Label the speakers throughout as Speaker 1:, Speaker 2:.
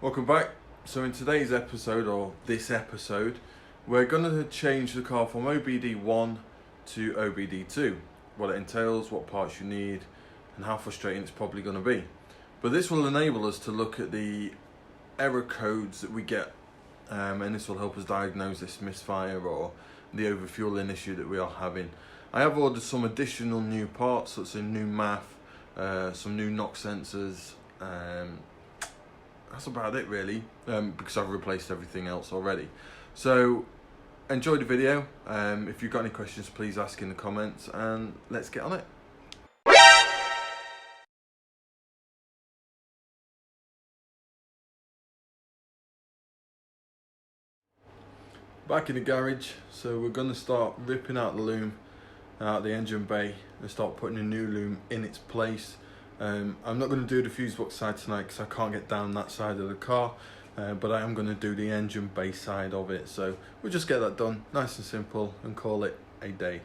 Speaker 1: Welcome back. So in today's episode, or this episode, we're going to change the car from OBD1 to OBD2. What it entails, what parts you need, and how frustrating it's probably going to be. But this will enable us to look at the error codes that we get, and this will help us diagnose this misfire or the overfueling issue that we are having. I have ordered some additional new parts, such as new math, some new knock sensors. That's about it really, because I've replaced everything else already. So enjoy the video. If you've got any questions, please ask in the comments, and let's get on it. Back in the garage, so we're going to start ripping out the loom out the engine bay and start putting a new loom in its place. I'm not going to do the fuse box side tonight because I can't get down that side of the car, but I am going to do the engine bay side of it. So we'll just get that done, nice and simple, and call it a day.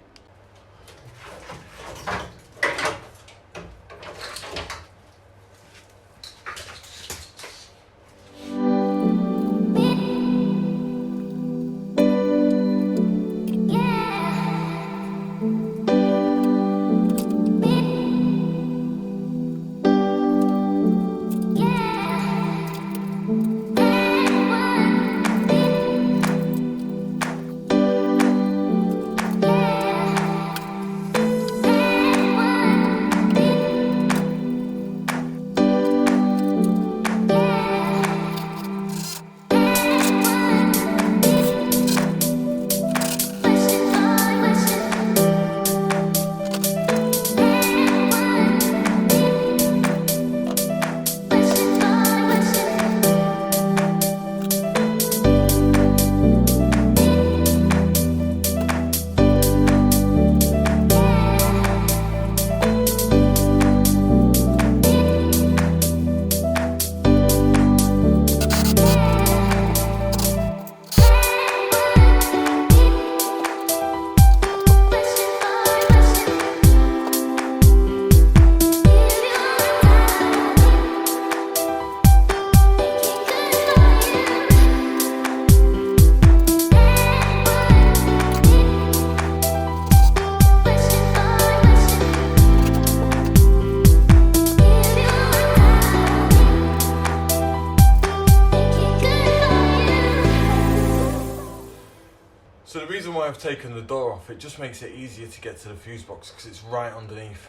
Speaker 1: So the reason why I've taken the door off, it just makes it easier to get to the fuse box because it's right underneath,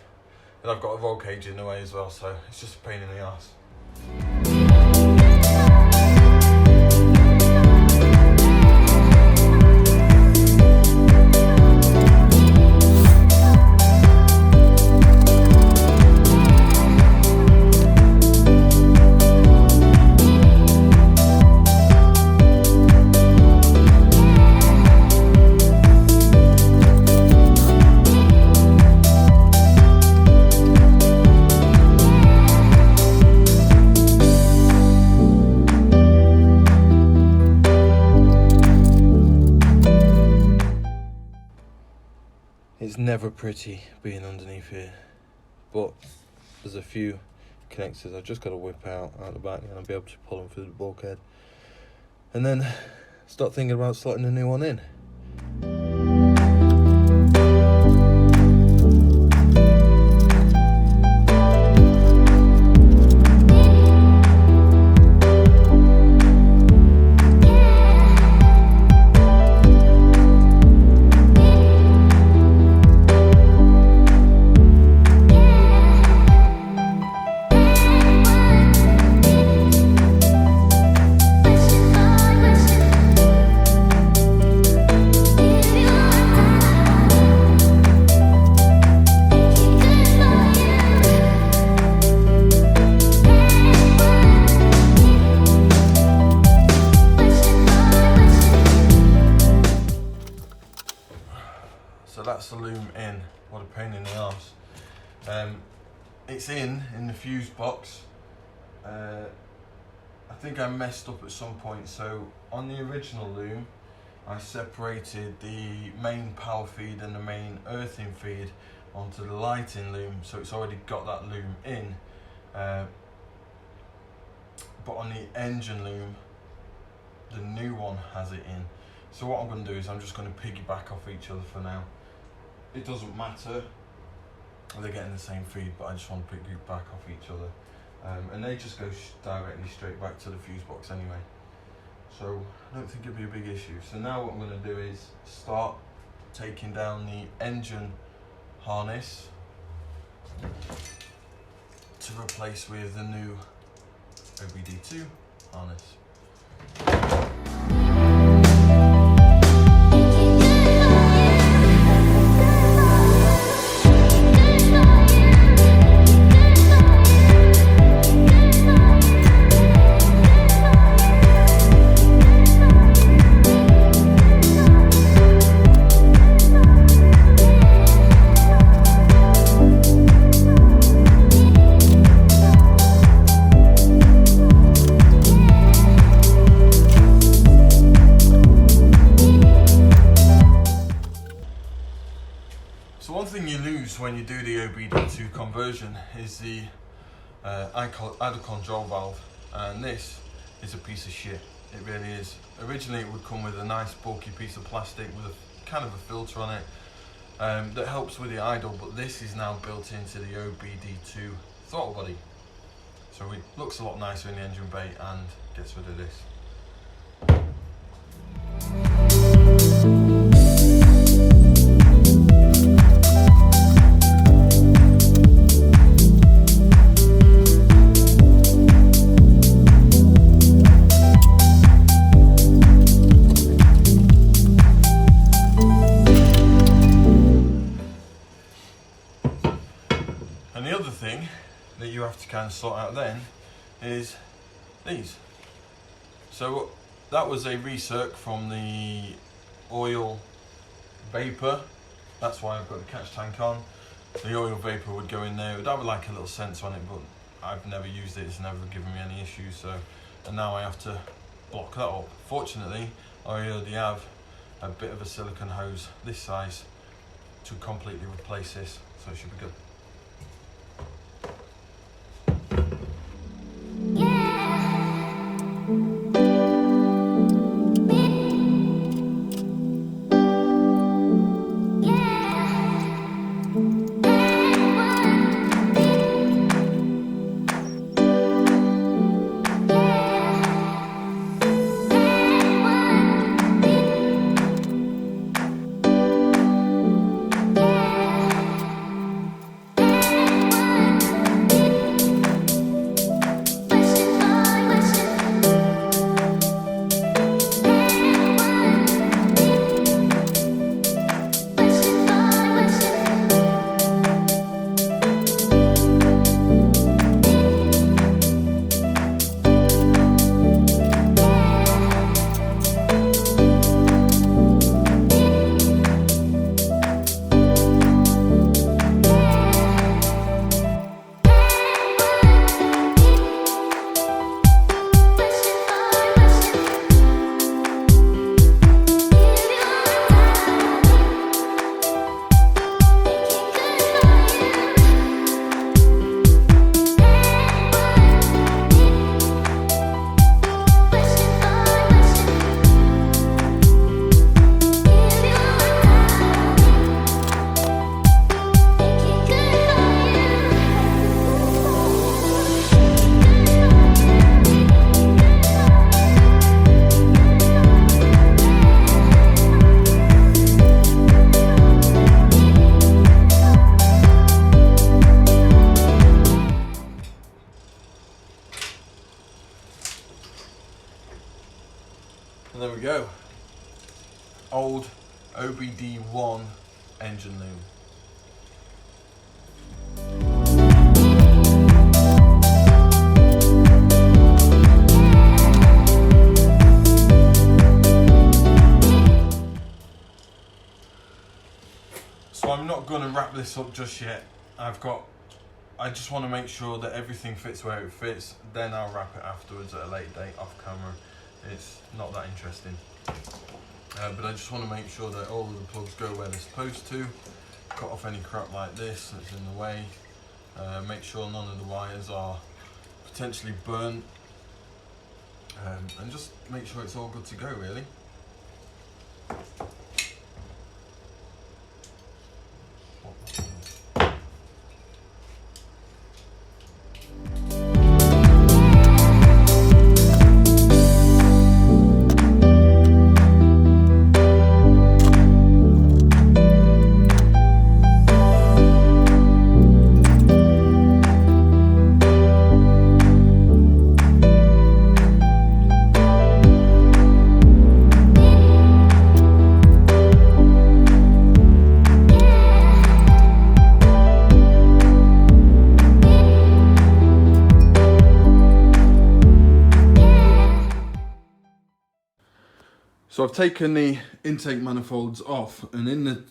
Speaker 1: and I've got a roll cage in the way as well, so it's just a pain in the arse. It's never pretty being underneath here, but there's a few connectors I've just got to whip out the back, and I'll be able to pull them through the bulkhead and then start thinking about slotting a new one in. So that's the loom in. What a pain in the arse. It's in the fuse box. I think I messed up at some point. So on the original loom, I separated the main power feed and the main earthing feed onto the lighting loom. So it's already got that loom in. but on the engine loom, the new one has it in. So what I'm going to do is I'm just going to piggyback off each other for now. It doesn't matter, they're getting the same feed, but I just want to piggyback off each other. And they just go directly straight back to the fuse box anyway. So I don't think it'll be a big issue. So now what I'm going to do is start taking down the engine harness to replace with the new OBD2 harness. So one thing you lose when you do the OBD2 conversion is the idle control valve, and this is a piece of shit. It really is. Originally it would come with a nice bulky piece of plastic with a kind of a filter on it that helps with the idle, but this is now built into the OBD2 throttle body. So it looks a lot nicer in the engine bay and gets rid of this. And the other thing that you have to kind of sort out then is these. So that was a recirc from the oil vapor. That's why I've got the catch tank on. The oil vapor would go in there. It would have like a little sensor on it, but I've never used it. It's never given me any issues. So, and now I have to block that up. Fortunately, I already have a bit of a silicone hose this size to completely replace this, so it should be good. And there we go. Old OBD1 engine loom. So I'm not going to wrap this up just yet. I just want to make sure that everything fits where it fits, then I'll wrap it afterwards at a later date off camera. It's not that interesting. But I just want to make sure that all of the plugs go where they're supposed to. Cut off any crap like this that's in the way. Make sure none of the wires are potentially burnt and just make sure it's all good to go really. So I've taken the intake manifolds off, and in the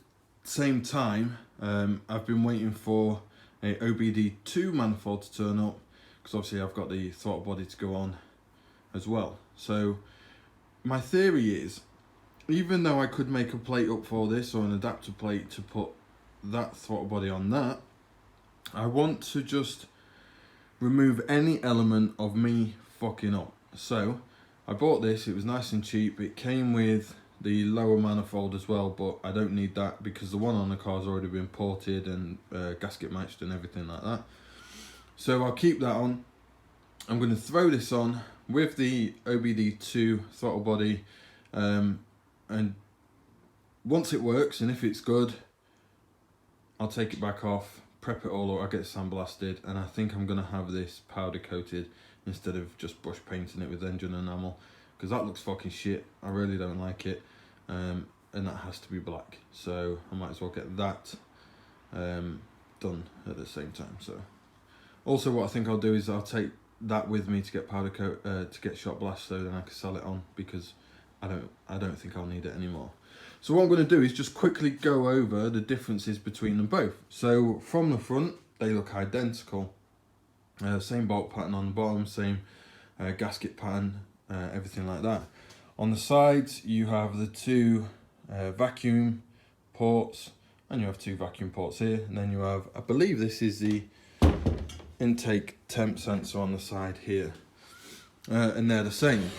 Speaker 1: same time I've been waiting for a OBD2 manifold to turn up, because obviously I've got the throttle body to go on as well. So my theory is, even though I could make a plate up for this, or an adapter plate to put that throttle body on that, I want to just remove any element of me fucking up. So I bought this, it was nice and cheap. It came with the lower manifold as well, but I don't need that because the one on the car's already been ported and gasket matched and everything like that. So I'll keep that on. I'm going to throw this on with the OBD2 throttle body, and once it works and if it's good, I'll take it back off, prep it all, or I'll get it sandblasted, and I think I'm going to have this powder coated instead of just brush painting it with engine enamel, because that looks fucking shit. I really don't like it, and that has to be black, so I might as well get that done at the same time. So also what I think I'll do is I'll take that with me to get powder coat, to get shot blast, so then I can sell it on, because I don't think I'll need it anymore. So what I'm going to do is just quickly go over the differences between them both. So from the front, they look identical. Same bolt pattern on the bottom, same gasket pattern, everything like that. On the sides you have the two vacuum ports, and you have two vacuum ports here, and then you have, I believe this is the intake temp sensor on the side here, and they're the same.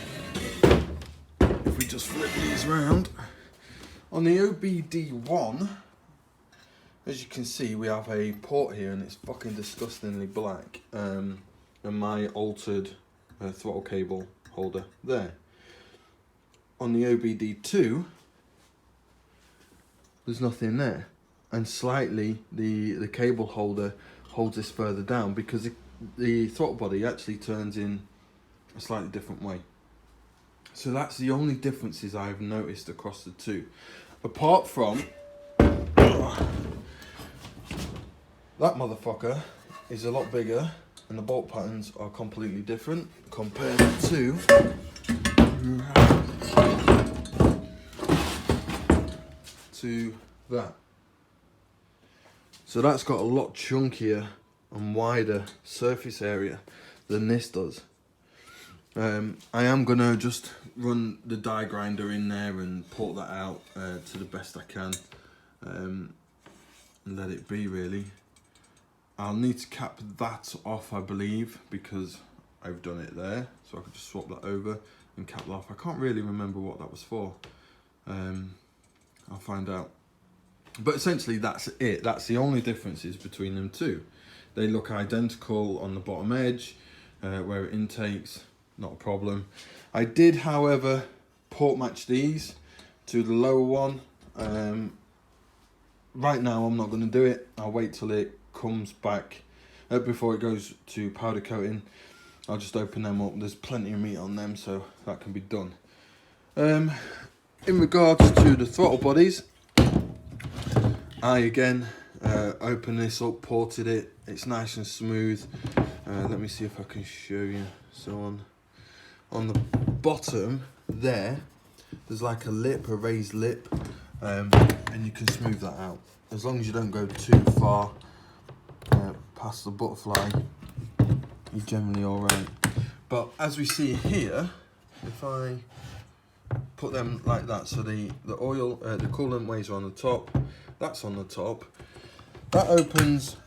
Speaker 1: If we just flip these around, on the OBD1, as you can see, we have a port here, and it's fucking disgustingly black, and my altered throttle cable holder there. On the OBD2, there's nothing there, and slightly the cable holder holds this further down, because the throttle body actually turns in a slightly different way. So that's the only differences I've noticed across the two, apart from that motherfucker is a lot bigger, and the bolt patterns are completely different compared to that. So that's got a lot chunkier and wider surface area than this does. I am gonna just run the die grinder in there and port that out to the best I can, and let it be really. I'll need to cap that off, I believe, because I've done it there, so I could just swap that over and cap that off. I can't really remember what that was for. I'll find out. But essentially that's it. That's the only differences between them two. They look identical on the bottom edge, where it intakes, not a problem. I did, however, port match these to the lower one. Right now I'm not going to do it. I'll wait till it comes back, before it goes to powder coating. I'll just open them up. There's plenty of meat on them, so that can be done. In regards to the throttle bodies, I again opened this up, ported it. It's nice and smooth. Let me see if I can show you. So on the bottom there, there's like a lip, a raised lip, and you can smooth that out. As long as you don't go too far past the butterfly, you're generally alright. But as we see here, if I put them like that, so the oil, the coolant ways are on the top, that's on the top, that opens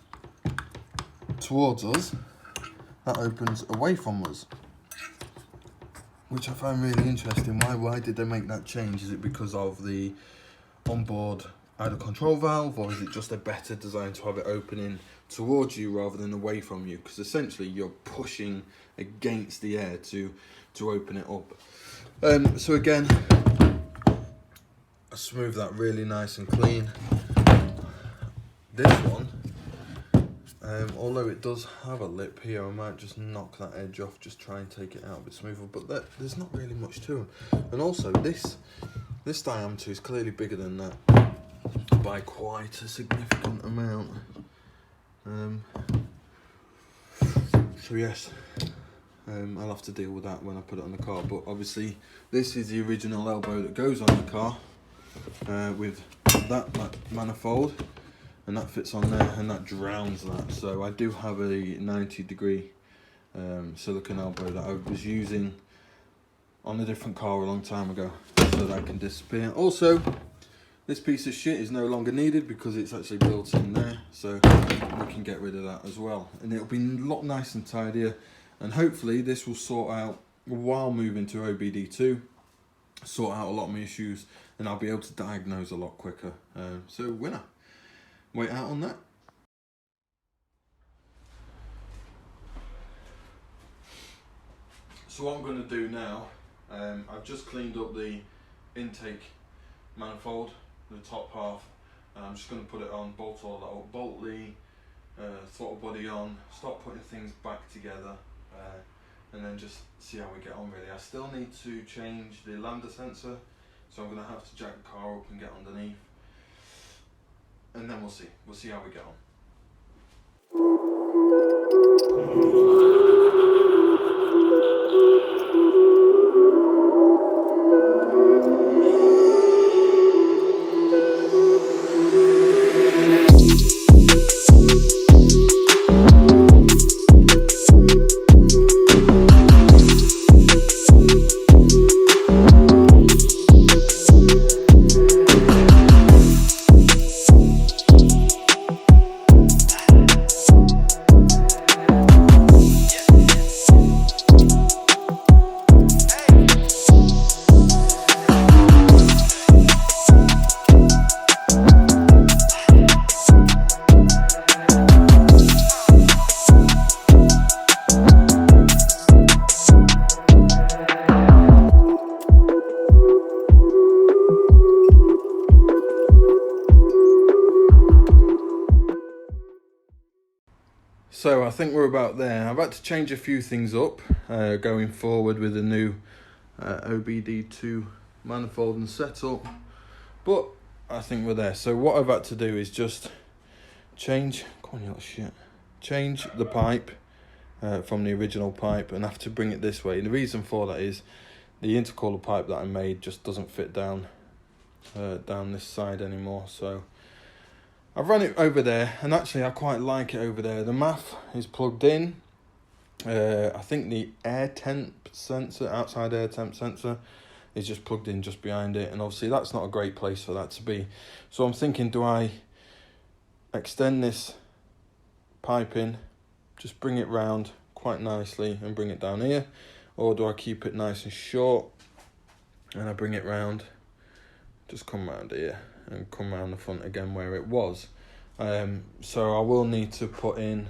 Speaker 1: towards us, that opens away from us. which I find really interesting. Why did they make that change? Is it because of the onboard either control valve, or is it just a better design to have it opening towards you rather than away from you? Because essentially you're pushing against the air to open it up. So again, I smooth that really nice and clean. This one, although it does have a lip here, I might just knock that edge off, just try and take it out a bit smoother, but there's not really much to them. And also this diameter is clearly bigger than that by quite a significant amount. So yes, I'll have to deal with that when I put it on the car, but obviously this is the original elbow that goes on the car with that manifold, and that fits on there and that drowns that. So I do have a 90-degree silicone elbow that I was using on a different car a long time ago, so that can disappear. Also, this piece of shit is no longer needed because it's actually built in there, so we can get rid of that as well, and it'll be a lot nice and tidier. And hopefully this will sort out, while moving to OBD2, sort out a lot of my issues, and I'll be able to diagnose a lot quicker. So winner. Wait out on that. So what I'm going to do now, I've just cleaned up the intake manifold, the top half, and I'm just going to put it on, bolt all that up, bolt the throttle body on, start putting things back together, and then just see how we get on really. I still need to change the lambda sensor, so I'm going to have to jack the car up and get underneath, and then we'll see how we get on. So I think we're about there. I've had to change a few things up going forward with the new OBD2 manifold and setup, but I think we're there. So what I've had to do is just change the pipe from the original pipe, and have to bring it this way. And the reason for that is the intercooler pipe that I made just doesn't fit down this side anymore. So I've run it over there, and actually I quite like it over there. The MAF is plugged in. I think the air temp sensor, outside air temp sensor, is just plugged in just behind it, and obviously that's not a great place for that to be. So I'm thinking, do I extend this pipe in, just bring it round quite nicely and bring it down here, or do I keep it nice and short and I bring it round, just come round here and come round the front again where it was. So I will need to put in,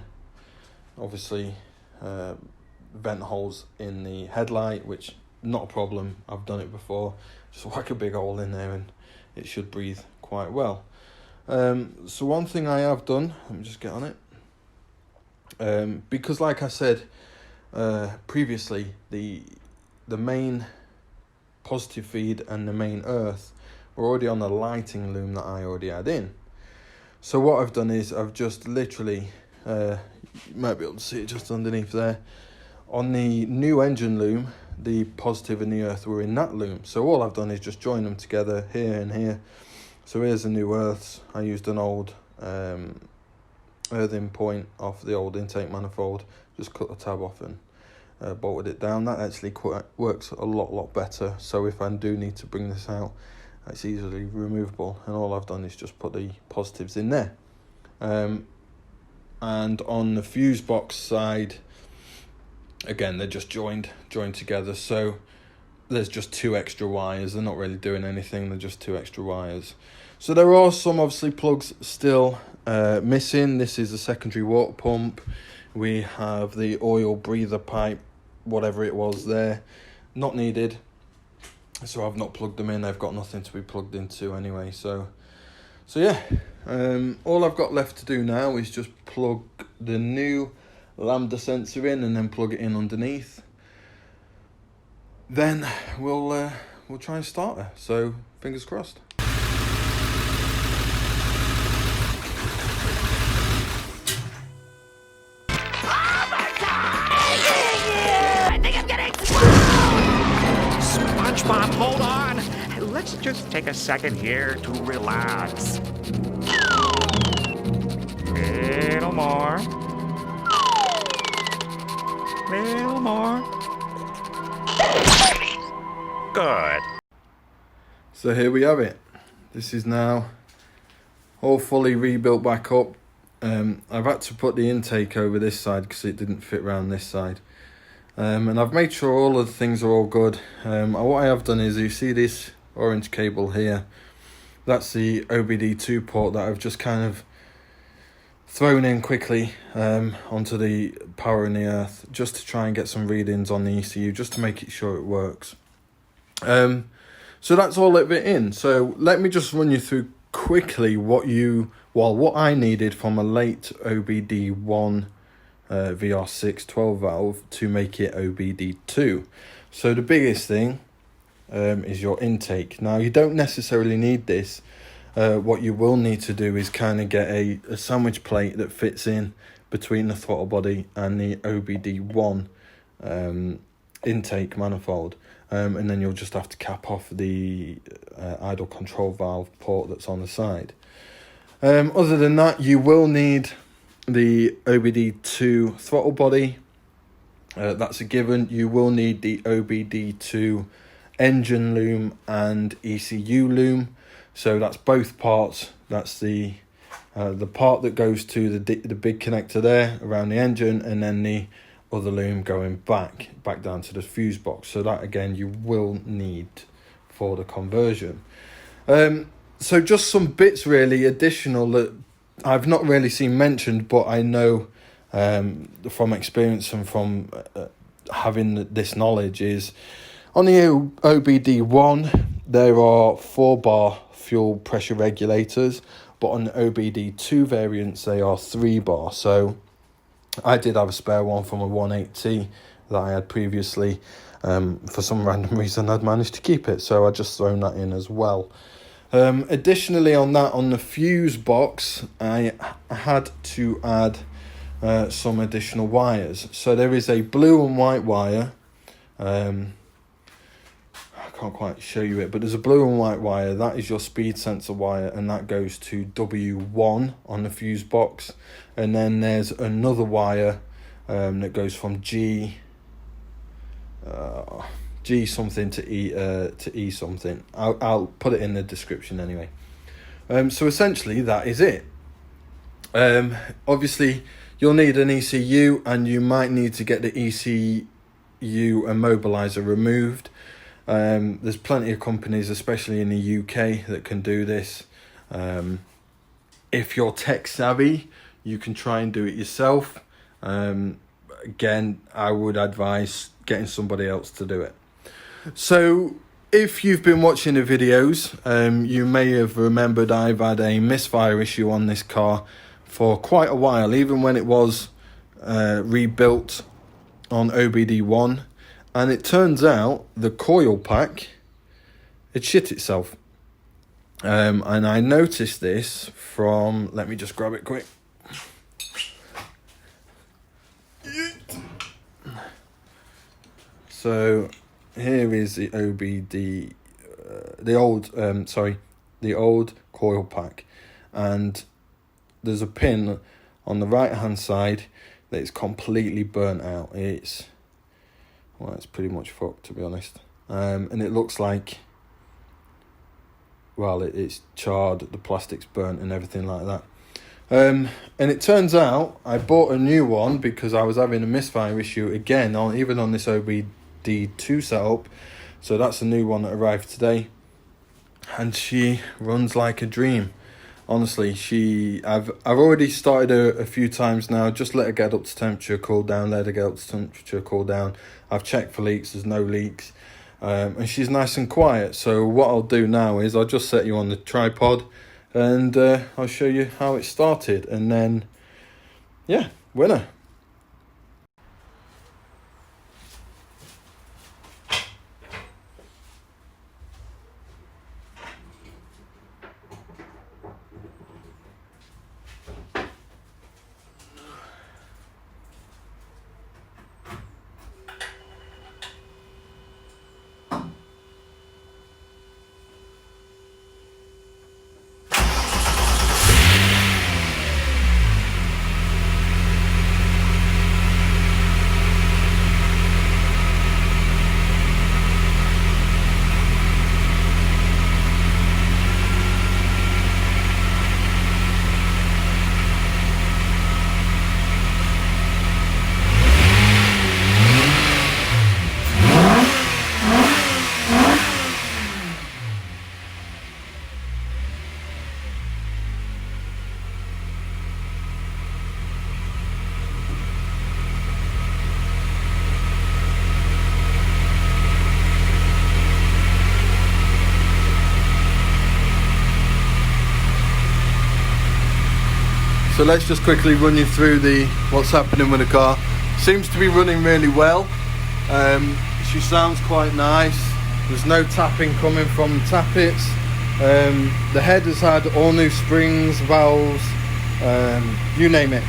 Speaker 1: obviously, vent holes in the headlight, which not a problem, I've done it before. Just whack a big hole in there and it should breathe quite well. So one thing I have done, let me just get on it, because like I said previously, the main positive feed and the main earth were already on the lighting loom that I already had in. So what I've done is I've just literally, you might be able to see it just underneath there, on the new engine loom, the positive and the earth were in that loom. So all I've done is just join them together here and here. So here's the new earths. I used an old earthing point off the old intake manifold, just cut the tab off and bolted it down. That actually works a lot better. So if I do need to bring this out, it's easily removable, and all I've done is just put the positives in there. And on the fuse box side, again, they're just joined together. So there's just 2 extra wires. They're not really doing anything, they're just 2 extra wires. So there are some obviously plugs still missing. This is the secondary water pump. We have the oil breather pipe, whatever it was there, not needed. So I've not plugged them in. They've got nothing to be plugged into anyway. So yeah, all I've got left to do now is just plug the new lambda sensor in and then plug it in underneath. Then we'll try and start her. So fingers crossed.
Speaker 2: SpongeBob, hold on. Let's just take a second here to relax. Little more. Little more. Good.
Speaker 1: So here we have it. This is now all fully rebuilt back up. I've had to put the intake over this side because it didn't fit around this side. And I've made sure all of the things are all good. What I have done is, you see this orange cable here, that's the OBD2 port that I've just kind of thrown in quickly onto the power in the earth, just to try and get some readings on the ECU, just to make it sure it works. So that's all of it in. So let me just run you through quickly what I needed from a late OBD1 VR6 12 valve to make it OBD2. So the biggest thing is your intake. Now you don't necessarily need this. What you will need to do is kind of get a sandwich plate that fits in between the throttle body and the OBD1 intake manifold, and then you'll just have to cap off the idle control valve port that's on the side. Other than that, you will need the OBD2 throttle body. That's a given. You will need the OBD2 engine loom and ECU loom. So that's both parts. That's the part that goes to the big connector there around the engine, and then the other loom going back down to the fuse box. So that again you will need for the conversion. So just some bits really additional that I've not really seen mentioned, but I know from experience and from having this knowledge is on the OBD1 there are 4-bar fuel pressure regulators, but on the OBD2 variants they are 3-bar. So I did have a spare one from a 180 that I had previously. For some random reason I'd managed to keep it, so I just thrown that in as well. Additionally on the fuse box, I had to add some additional wires. So there is a blue and white wire. I can't quite show you it, but there's a blue and white wire. That is your speed sensor wire, and that goes to W1 on the fuse box. And then there's another wire that goes from G something to E something. I'll put it in the description anyway. So essentially that is it. Obviously you'll need an ECU, and you might need to get the ECU immobilizer removed. There's plenty of companies, especially in the UK, that can do this. If you're tech savvy, you can try and do it yourself. Again, I would advise getting somebody else to do it. So if you've been watching the videos, you may have remembered I've had a misfire issue on this car for quite a while, even when it was rebuilt on OBD1. And it turns out the Coilpack, it shit itself. And I noticed this from, let me just grab it quick. So here is the OBD, the old Coilpack, and there's a pin on the right hand side that is completely burnt out. It's pretty much fucked, to be honest. And it looks like, well, it's charred, the plastic's burnt and everything like that. And it turns out I bought a new one because I was having a misfire issue again, even on this OBD2 setup. So that's a new one that arrived today, and she runs like a dream. Honestly, I've already started her a few times now. Just let her get up to temperature, cool down. Let her get up to temperature, cool down. I've checked for leaks. There's no leaks, and she's nice and quiet. So what I'll do now is I'll just set you on the tripod, and I'll show you how it started, and then yeah, winner. So let's just quickly run you through what's happening with the car. Seems to be running really well. She sounds quite nice. There's no tapping coming from the tappets. The head has had all new springs, valves, you name it.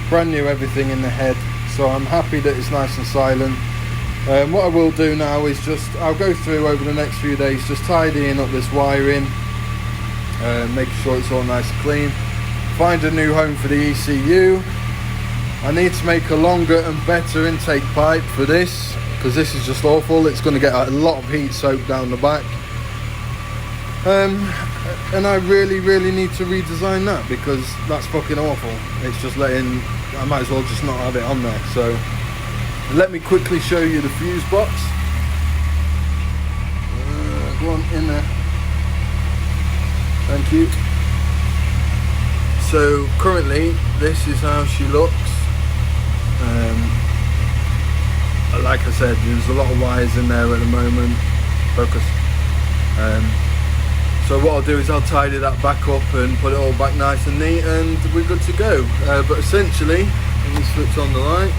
Speaker 1: Brand new everything in the head. So I'm happy that it's nice and silent. What I will do now is I'll go through over the next few days, just tidying up this wiring, making sure it's all nice and clean. Find a new home for the ECU. I need to make a longer and better intake pipe for this, because this is just awful. It's going to get a lot of heat soaked down the back, and I really need to redesign that, because that's fucking awful. It's just I might as well just not have it on there. So let me quickly show you the fuse box. Go on in there, thank you. So currently this is how she looks. Like I said, there's a lot of wires in there at the moment. Focus. So what I'll do is I'll tidy that back up and put it all back nice and neat, and we're good to go. But essentially, let me switch on the lights.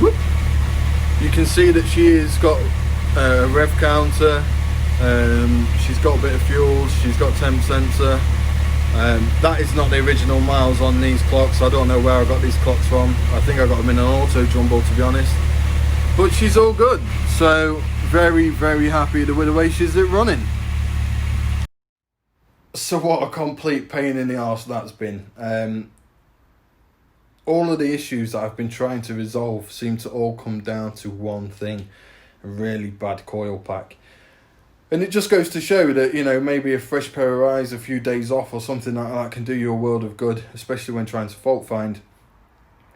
Speaker 1: Whoop. You can see that she has got a rev counter. She's got a bit of fuel. She's got temp sensor. That is not the original miles on these clocks. I don't know where I got these clocks from. I think I got them in an auto jumble, to be honest. But she's all good. So very happy with the way she's running. So what a complete pain in the arse that's been. All of the issues that I've been trying to resolve seem to all come down to one thing: a really bad coil pack. And it just goes to show that, you know, maybe a fresh pair of eyes, a few days off or something like that can do you a world of good, especially when trying to fault find.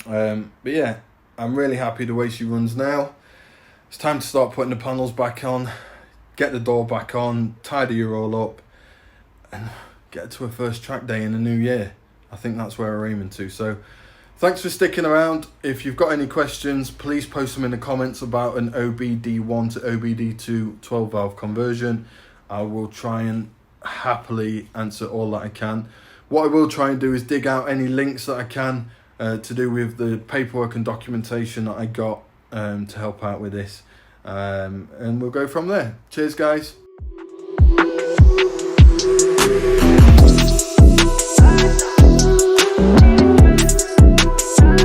Speaker 1: But yeah, I'm really happy the way she runs now. It's time to start putting the panels back on, get the door back on, tidy her all up, and get to her first track day in the new year. I think that's where we're aiming to. So thanks for sticking around. If you've got any questions, please post them in the comments about an OBD1 to OBD2 12 valve conversion. I will try and happily answer all that I can. What I will try and do is dig out any links that I can to do with the paperwork and documentation that I got to help out with this. And we'll go from there. Cheers, guys.